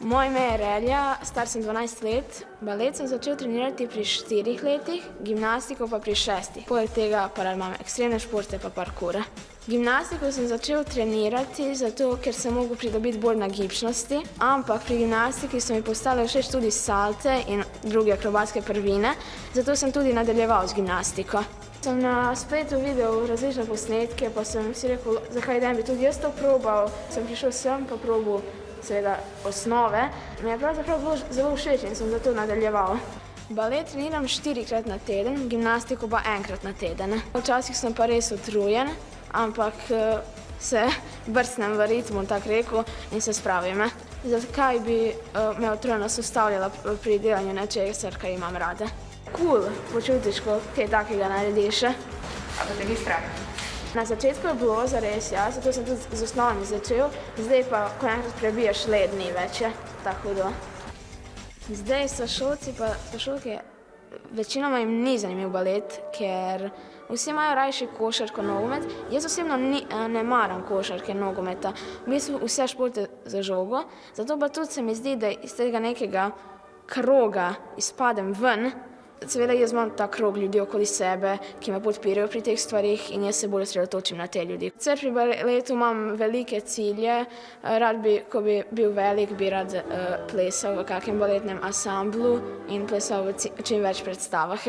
Moje ime je Relja, star sem 12 let. Balet sem začel trenirati pri 4 letih, gimnastiko pa pri 6. Poleg tega pa imam ekstremne športe pa parkour. Gimnastiko sem začel trenirati zato, ker sem mogel pridobiti bolj na gibčnosti, ampak pri gimnastiki so mi postale všeč tudi salte in druge akrobatske prvine, zato sem tudi nadaljeval z gimnastiko. Sem na spletu videl različne posnetke, pa sem si rekel, zakaj ne bi tudi jaz to probal. Sem prišel sem pa probal seveda osnove. Mi je pravzaprav bilo zelo všeč in sem zato nadaljeval. Balet treniram 4-krat na teden, gimnastiko pa 1-krat na teden. Včasih sem pa res utrujen, ampak se brcnem v ritmu, tako rekel, in se spravim. Zakaj bi me utrujenost ustavljala pri delanju nečesa, kar imam rada? Cool počutiš, ko kaj takega narediš. A pa te ni strah? Na začetku je bilo zares, ja, zato sem tudi z osnovami začel, zdaj pa, ko enkrat prebiješ led, ni več, tako hudo. Zdaj sošolci pa sošolke, večinoma jim ni zanimiv balet, ker vsi imajo rajši košarko, nogomet. Jaz osebno ne maram košarke, nogometa, v bistvu vse športe za žogo, zato pa tudi se mi zdi, da iz tega nekega kroga izpadem ven. Seveda jaz imam ta krog ljudi okoli sebe, ki me podpirajo pri teh stvarih in jaz se bolj osredotočim na te ljudi. Sicer pri baletu imam velike cilje, rad bi, ko bi bil velik, bi rad plesal v kakem baletnem ansamblu in plesal v čim več predstavah.